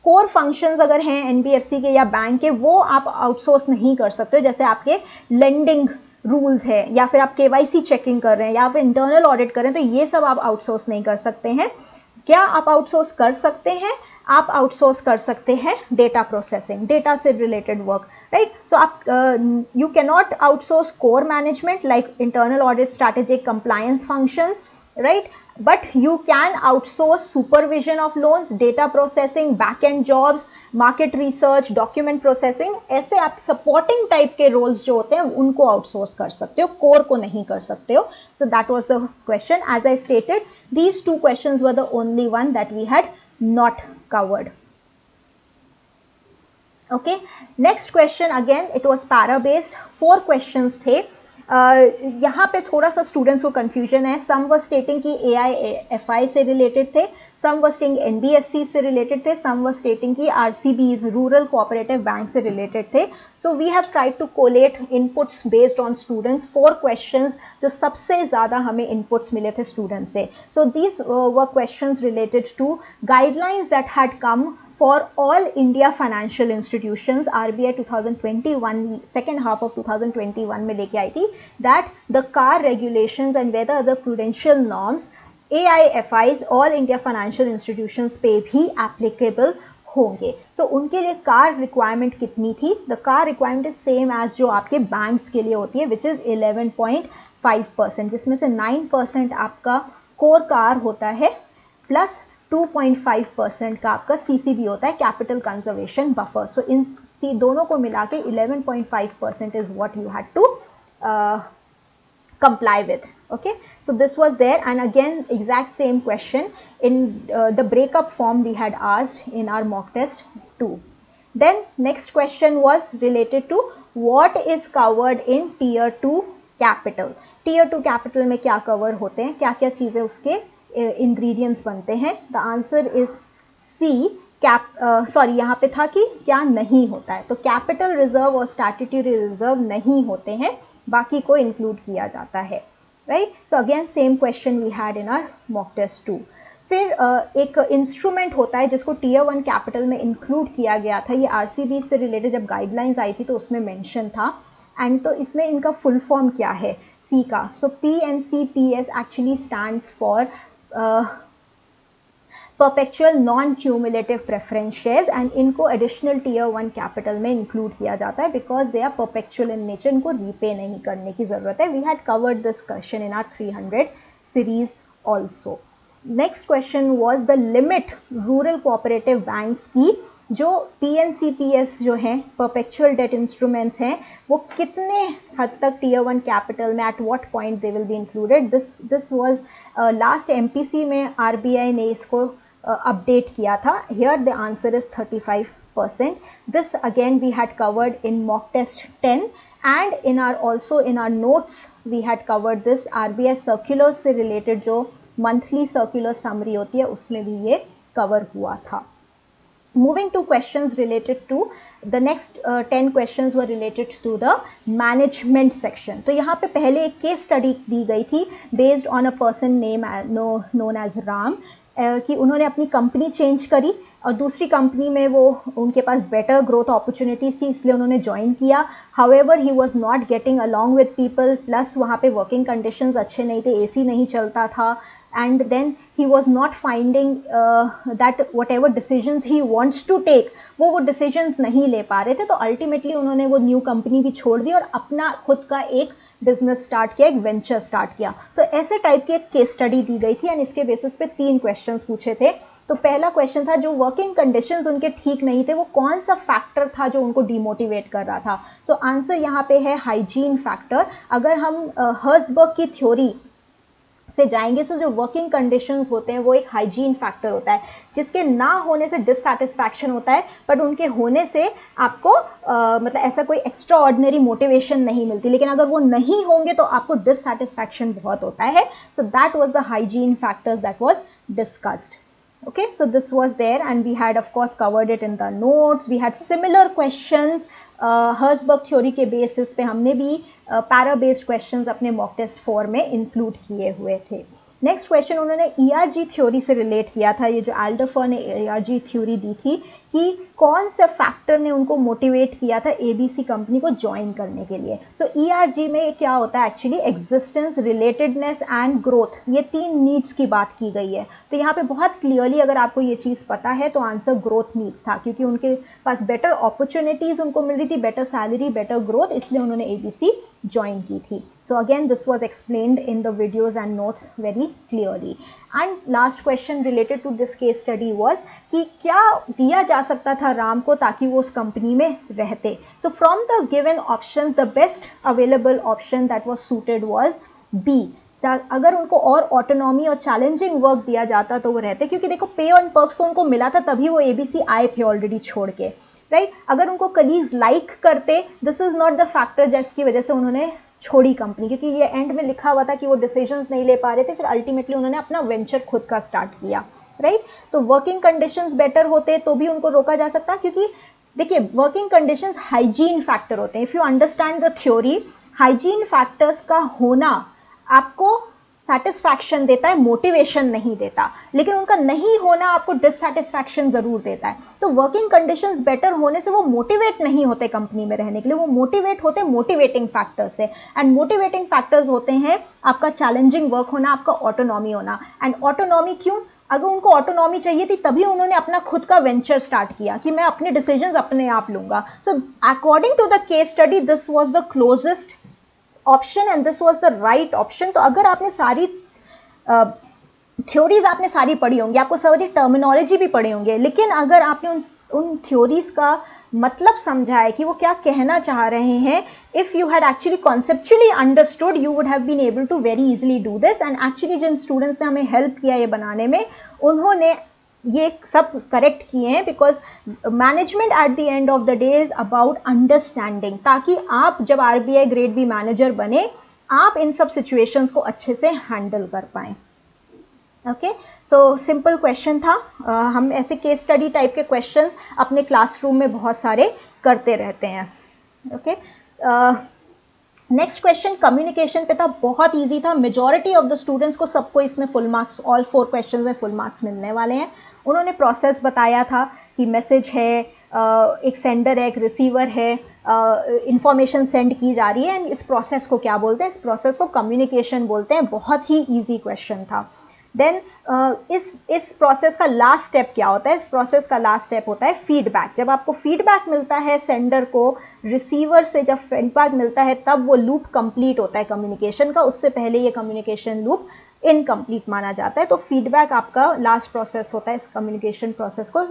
कोर फंक्शंस अगर हैं एनबीएफसी के या बैंक के, वो आप आउटसोर्स नहीं कर सकते हो। जैसे आपके लेंडिंग रूल्स है या फिर आप केवाईसी चेकिंग कर रहे हैं या फिर इंटरनल ऑडिट कर रहे हैं, तो ये सब आप आउटसोर्स नहीं कर सकते हैं। क्या आप आउटसोर्स कर सकते हैं? आप आउटसोर्स कर सकते हैं डेटा प्रोसेसिंग, डेटा से रिलेटेड वर्क, राइट। सो आप you can not outsource core management like internal audit, strategic compliance functions, right, but you can outsource supervision of loans, data processing, back-end jobs, market research, document processing। ऐसे आप supporting type के roles जो होते हैं उनको outsource कर सकते हो, core को नहीं कर सकते हो। So that was the question. As I stated, these 2 questions were the only one that we had not covered. Okay, next question again it was para based, 4 questions थे। यहाँ पे थोड़ा सा स्टूडेंट्स को कंफ्यूजन है। सम वर स्टेटिंग कि AIFI से related थे, सम वर स्टेटिंग NBFC से रिलेटेड थे, सम वर स्टेटिंग कि RCBs रूरल कोऑपरेटिव बैंक से रिलेटेड थे। So we have tried to collate inputs based on students, 4 questions जो सबसे ज़्यादा हमें इनपुट्स मिले थे स्टूडेंट्स से। So these were questions related to guidelines that had come for all India financial institutions, RBI 2021 second half of 2021 में लेके आई थी, that the car regulations and whether the prudential norms AIFIs all India financial institutions पे भी applicable होंगे। So उनके लिए car requirement कितनी थी? The car requirement is same as जो आपके बैंक्स के लिए होती है, which is 11.5%, जिसमें से 9% आपका कोर कार होता है प्लस 2.5% का आपका CCB होता है, कैपिटल कंजर्वेशन बफर। सो इन दोनों को मिला के 11.5% is what you had to comply with. Okay, so this was there, and again exact same question in the breakup form we had asked in our mock test 2. Then next question was related to what is covered in tier 2 capital. tier 2 capital में क्या cover होते हैं, क्या क्या चीजें उसके ingredients बनते हैं. The answer is C. यहाँ पे था कि क्या नहीं होता है, तो कैपिटल रिजर्व और स्टैट्यूटरी रिजर्व नहीं होते हैं, बाकी को इंक्लूड किया जाता है. Right, so again same question we had in our mock test 2. फिर एक इंस्ट्रूमेंट होता है जिसको टीयर 1 कैपिटल में इंक्लूड किया गया था. ये आरसीबी से रिलेटेड जब गाइडलाइंस आई थी तो उसमें मेंशन था, एंड तो इसमें इनका फुल फॉर्म क्या है सी का. So PNCPS actually stands for perpetual non cumulative preference shares, and इनको एडिशनल टीयर 1 कैपिटल में इंक्लूड किया जाता है because they are perpetual in nature, इनको रीपे नहीं करने की जरूरत है. We had covered this question in our 300 series also. Next question was the limit rural cooperative banks की, जो PNCPS जो है परपेचुअल डेट इंस्ट्रूमेंट्स हैं, वो कितने हद तक टीयर 1 कैपिटल में at what point they will be included. This was last MPC में RBI ने इसको update किया था. Here the answer is 35%. This again we had covered in mock test 10, and in our notes we had covered this. RBI circulars से related जो monthly circular summary होती है उसमें भी ये cover हुआ था. Moving to questions related to the next 10 questions were related to the management section. तो यहाँ पे पहले एक case study दी गई थी based on a person name known as Ram, कि उन्होंने अपनी कंपनी चेंज करी और दूसरी कंपनी में वो उनके पास बेटर ग्रोथ अपॉर्चुनिटीज़ थी, इसलिए उन्होंने ज्वाइन किया. However he was not getting along with people, plus वहाँ पे वर्किंग कंडीशंस अच्छे नहीं थे, AC नहीं चलता था, and then he was not finding that whatever decisions he wants to take, वो डिसीजंस नहीं ले पा रहे थे. तो अल्टीमेटली उन्होंने वो न्यू कंपनी भी छोड़ दी और अपना खुद का एक बिजनेस स्टार्ट किया, एक वेंचर स्टार्ट किया. तो ऐसे टाइप की एक केस स्टडी दी गई थी, एंड इसके बेसिस पे 3 क्वेश्चंस पूछे थे. तो पहला क्वेश्चन था जो वर्किंग कंडीशंस उनके ठीक नहीं थे, वो कौन सा फैक्टर था जो उनको डिमोटिवेट कर रहा था. तो आंसर यहाँ पे है हाइजीन फैक्टर. अगर हम हर्सबर्ग की थ्योरी से जाएंगे तो जो वर्किंग कंडीशंस होते हैं वो एक हाइजीन फैक्टर होता है, जिसके ना होने से डिससैटिस्फैक्शन होता है, बट उनके होने से आपको मतलब ऐसा कोई एक्स्ट्रा ऑर्डिनरी मोटिवेशन नहीं मिलती, लेकिन अगर वो नहीं होंगे तो आपको डिससैटिस्फैक्शन बहुत होता है. So that was the hygiene factors that was discussed. Okay, so this was there, and we had of course covered it in the notes. We had similar questions Herzberg theory के basis पे हमने भी para based questions अपने mock test 4 में include किए हुए थे. Next question उन्होंने ERG थ्योरी से रिलेट किया था. ये जो एल्डरफर ने ERG थ्योरी दी थी कि कौन से फैक्टर ने उनको मोटिवेट किया था ABC कंपनी को ज्वाइन करने के लिए. सो ERG में क्या होता है actually, existence, relatedness and growth, ये 3 नीड्स की बात की गई है. तो यहाँ पे बहुत क्लियरली अगर आपको ये चीज़ पता है तो आंसर ग्रोथ नीड्स था, क्योंकि उनके पास बेटर अपॉर्चुनिटीज उनको मिल रही थी, बेटर सैलरी, बेटर ग्रोथ, इसलिए उन्होंने ABC ज्वाइन की थी. So again this was explained in the videos and notes very clearly. And last question related to this case study was कि क्या दिया जा सकता था राम को ताकि वो उस कंपनी में रहते. So from the given options the best available option that was suited was B. अगर उनको और ऑटोनॉमी और चैलेंजिंग वर्क दिया जाता तो वो रहते, क्योंकि देखो पे ऑन पर्क्स तो उनको मिला था तभी वो ABC आए थे ऑलरेडी छोड़ के, राइट. अगर उनको कलीग्स लाइक करते, this is not the factor जिसकी वजह से उन्होंने छोड़ी कंपनी, क्योंकि ये एंड में लिखा हुआ था कि वो डिसीजंस नहीं ले पा रहे थे, फिर अल्टीमेटली उन्होंने अपना वेंचर खुद का स्टार्ट किया, राइट. तो वर्किंग कंडीशंस बेटर होते तो भी उनको रोका जा सकता, क्योंकि देखिए वर्किंग कंडीशंस हाइजीन फैक्टर होते हैं. If you understand the theory, hygiene factors का होना आपको सेटिस्फैक्शन देता है, मोटिवेशन नहीं देता, लेकिन उनका नहीं होना आपको डिससैटिस्फैक्शन जरूर देता है. तो वर्किंग कंडीशंस बेटर होने से वो मोटिवेट नहीं होते कंपनी में रहने के लिए, वो मोटिवेट होते मोटिवेटिंग फैक्टर्स से, एंड मोटिवेटिंग फैक्टर्स होते हैं आपका चैलेंजिंग वर्क होना, आपका ऑटोनॉमी होना. एंड ऑटोनॉमी क्यों? अगर उनको ऑटोनॉमी चाहिए थी तभी उन्होंने अपना खुद का वेंचर स्टार्ट किया कि मैं अपने डिसीजंस अपने आप लूंगा. So according to the case study this was the closest option and this was the right option. तो अगर आपने सारी थ्योरीज आपने सारी पढ़ी होंगी, आपको सारी टर्मिनोलॉजी भी पढ़े होंगे, लेकिन अगर आपने उन थ्योरीज का मतलब समझा है कि वो क्या कहना चाह रहे हैं, if you had actually conceptually understood, you would have been able to very easily do this. And actually Jin students ने हमें help किया ये बनाने में, उन्होंने ये सब करेक्ट किए हैं, because management at the end of the day is about understanding, ताकि आप जब RBI ग्रेड बी मैनेजर बने, आप इन सब सिचुएशंस को अच्छे से हैंडल कर पाएं. ओके, सो सिंपल क्वेश्चन था. हम ऐसे केस स्टडी टाइप के क्वेश्चंस अपने क्लासरूम में बहुत सारे करते रहते हैं. ओके, नेक्स्ट क्वेश्चन कम्युनिकेशन पे था, बहुत इजी था. मेजॉरिटी ऑफ द स्टूडेंट्स को, सबको इसमें फुल मार्क्स, ऑल 4 क्वेश्चन में फुल मार्क्स मिलने वाले हैं. उन्होंने प्रोसेस बताया था कि मैसेज है, एक सेंडर है, एक रिसीवर है, इंफॉर्मेशन सेंड की जा रही है, एंड इस प्रोसेस को क्या बोलते हैं? इस प्रोसेस को कम्युनिकेशन बोलते हैं. बहुत ही ईजी क्वेश्चन था. देन इस प्रोसेस का लास्ट स्टेप क्या होता है? इस प्रोसेस का लास्ट स्टेप होता है फीडबैक. जब आपको फीडबैक मिलता है सेंडर को, रिसीवर से जब फीडबैक मिलता है, तब वो लूप कंप्लीट होता है कम्युनिकेशन का. उससे पहले ये कम्युनिकेशन लूप इनकम्प्लीट माना जाता है. तो फीडबैक आपका लास्ट प्रोसेस होता है इस कम्युनिकेशन प्रोसेस को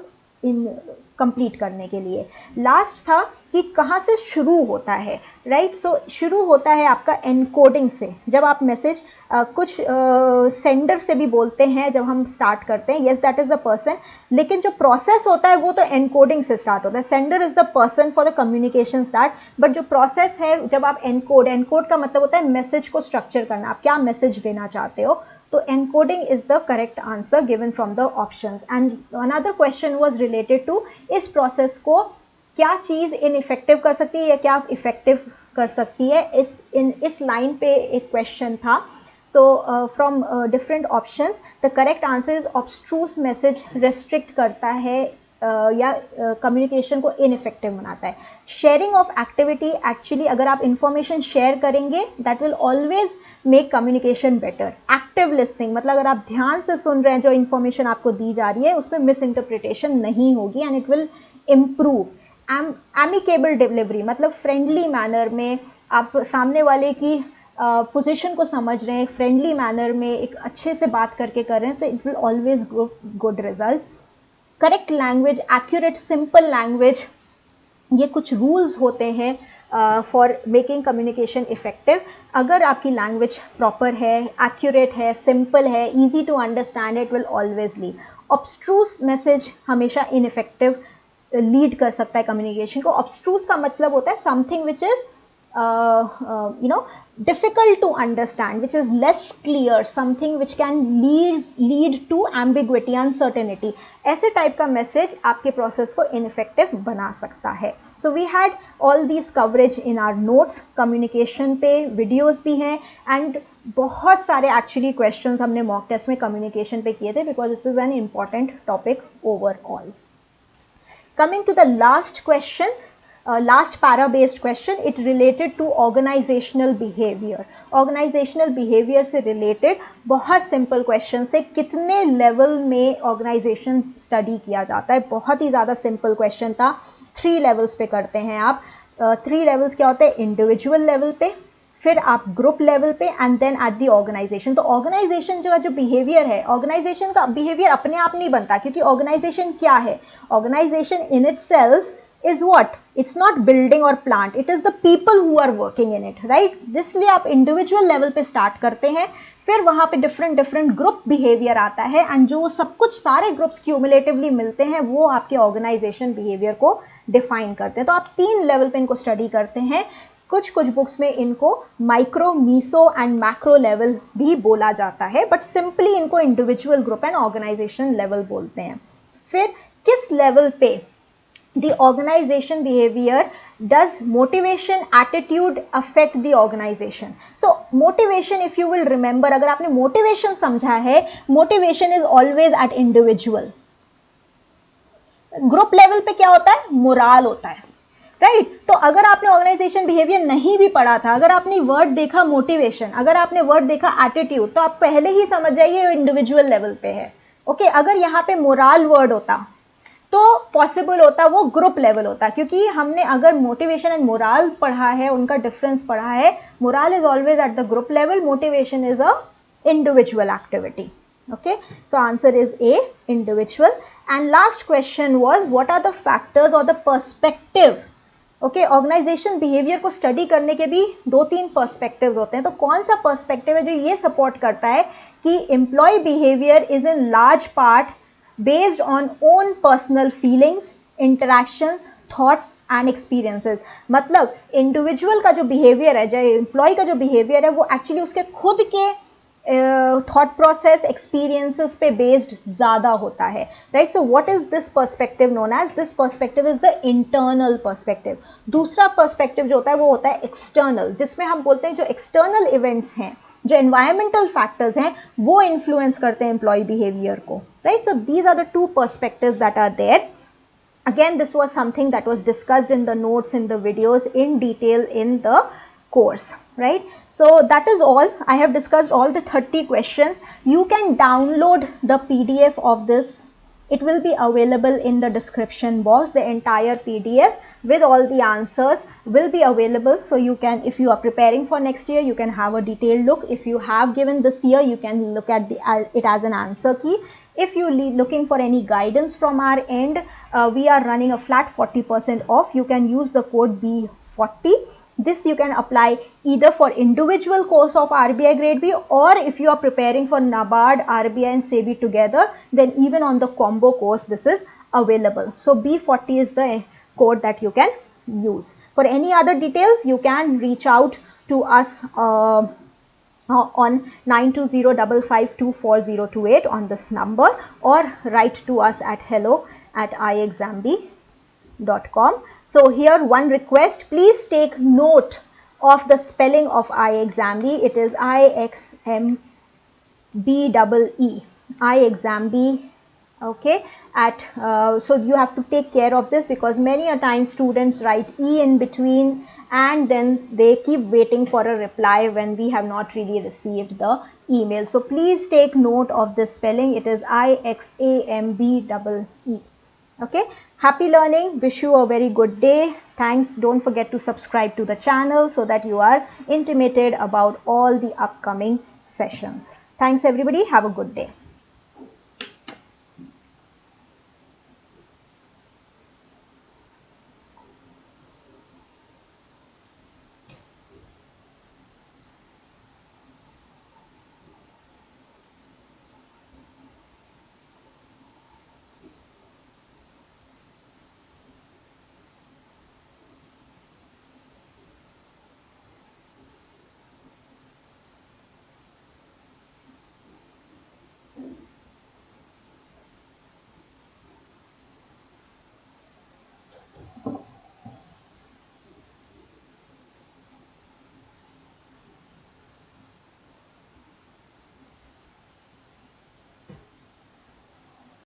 कंप्लीट करने के लिए. लास्ट था कि कहाँ से शुरू होता है, राइट? सो शुरू होता है आपका एनकोडिंग से. जब आप मैसेज कुछ सेंडर से भी बोलते हैं जब हम स्टार्ट करते हैं, yes that is the person, लेकिन जो प्रोसेस होता है वो तो एनकोडिंग से स्टार्ट होता है. Sender is the person for the communication start, but जो प्रोसेस है जब आप एनकोड का मतलब होता है मैसेज को स्ट्रक्चर करना, आप क्या मैसेज देना चाहते हो. So encoding is the correct answer given from the options. And another question was related to इस process को क्या चीज़ ineffective कर सकती है या क्या effective कर सकती है. इस line पे एक question था. So from different options, the correct answer is obstruse message restrict करता है या कम्युनिकेशन को इनइफेक्टिव बनाता है. शेयरिंग ऑफ एक्टिविटी, एक्चुअली अगर आप इंफॉर्मेशन शेयर करेंगे, that will always make communication better. Active listening मतलब अगर आप ध्यान से सुन रहे हैं जो इंफॉर्मेशन आपको दी जा रही है, उसमें मिस इंटरप्रिटेशन नहीं होगी and it will improve. Amicable delivery मतलब फ्रेंडली मैनर में आप सामने वाले की पोजीशन को समझ रहे हैं, फ्रेंडली मैनर में एक अच्छे से बात करके कर रहे हैं, तो it will always good results. Correct language, accurate simple language, ये कुछ रूल्स होते हैं फॉर मेकिंग कम्युनिकेशन इफेक्टिव. अगर आपकी लैंग्वेज प्रॉपर है, एक्यूरेट है, सिंपल है, easy to understand, it will always lead. Abstruse message हमेशा इनइफेक्टिव लीड कर सकता है कम्युनिकेशन को. ऑब्स्ट्रूस का मतलब होता है something which is difficult to understand, which is less clear, something which can lead to ambiguity, uncertainty. ऐसे टाइप का मैसेज आपके प्रोसेस को इनइफेक्टिव बना सकता है. So we had all these coverage in our notes. Communication पे videos भी हैं एंड बहुत सारे एक्चुअली क्वेश्चंस हमने मॉक टेस्ट में कम्युनिकेशन पे किए थे, because it is an important topic overall. Coming to the last question, last para based question, it related to organizational behavior. Organizational behavior से related बहुत simple questions थे. कितने level में organization study किया जाता है, बहुत ही ज़्यादा simple question था. 3 levels पे करते हैं आप. 3 levels क्या होते हैं? individual level पे, फिर आप ग्रुप लेवल पे, and then at the organisation. तो ऑर्गेनाइजेशन जो बिहेवियर है, ऑर्गेनाइजेशन का बिहेवियर अपने आप नहीं बनता, क्योंकि ऑर्गेनाइजेशन क्या है? Organisation in itself is what? It's not building or plant. It is the people who are working in it, right? इसलिए आप individual level पे start करते हैं, फिर वहाँ पे different group behavior आता है, and जो सब कुछ सारे groups cumulatively मिलते हैं, वो आपके organization behavior को define करते हैं. तो आप 3 level पे इनको study करते हैं. कुछ बुक्स में इनको micro, meso and macro level भी बोला जाता है, बट सिंपली इनको individual, group and organisation level बोलते हैं. फिर किस लेवल पे the organization behavior does motivation attitude affect the organization? So motivation, if you will remember, अगर आपने motivation समझा है, motivation is always at individual. Group level पे क्या होता है? मोराल होता है, राइट? तो अगर आपने ऑर्गेनाइजेशन बिहेवियर नहीं भी पढ़ा था, अगर आपने वर्ड देखा मोटिवेशन, अगर आपने वर्ड देखा एटीट्यूड, तो आप पहले ही समझ जाइए इंडिविजुअल लेवल पे है. ओके, अगर यहाँ पे मोराल वर्ड होता तो पॉसिबल होता वो ग्रुप लेवल होता, क्योंकि हमने अगर मोटिवेशन एंड मोराल पढ़ा है, उनका डिफरेंस पढ़ा है. Morale is always at the group level, motivation is a individual activity. Okay, so answer is a, individual. And last question was, what are the factors or the perspective? Okay, organisation behaviour को study करने के भी 2-3 perspectives होते हैं. तो कौन सा perspective है जो ये सपोर्ट करता है कि employee behaviour is in large part based on own personal feelings, interactions, thoughts and experiences. मतलब इंडिविजुअल का जो बिहेवियर है, जो एम्प्लॉय का जो बिहेवियर है, वो एक्चुअली उसके खुद के थॉट प्रोसेस, एक्सपीरियंसेस पे बेस्ड ज़्यादा होता है, right. So what is this perspective known as? This perspective is the internal perspective. दूसरा पर्सपेक्टिव जो होता है वो होता है एक्सटर्नल, जिसमें हम बोलते हैं जो एक्सटर्नल इवेंट्स हैं, जो एनवायरमेंटल फैक्टर्स हैं, वो इन्फ्लुएंस करते हैं एम्प्लॉय बिहेवियर को, right. So these are the 2 perspectives that are there. Again, this was something that was discussed in the notes, in the videos, in detail in the course, right? So that is all. I have discussed all the 30 questions. You can download the PDF of this. It will be available in the description box. The entire PDF with all the answers will be available. So you can, if you are preparing for next year, you can have a detailed look. If you have given this year, you can look at it as an answer key. If you are looking for any guidance from our end, we are running a flat 40% off. You can use the code B40. This you can apply either for individual course of RBI grade B, or if you are preparing for NABARD, RBI and SEBI together, then even on the combo course this is available. So B40 is the code that you can use. For any other details, you can reach out to us on 9205524028 on this number, or write to us at hello@iexamb.com. So here one request, please take note of the spelling of iexamb. It is IXMBEE, iexamb, okay. So you have to take care of this, because many a time students write E in between and then they keep waiting for a reply when we have not really received the email. So please take note of this spelling. It is IXAMBEE. Okay, happy learning. Wish you a very good day. Thanks. Don't forget to subscribe to the channel so that you are intimated about all the upcoming sessions. Thanks everybody. Have a good day.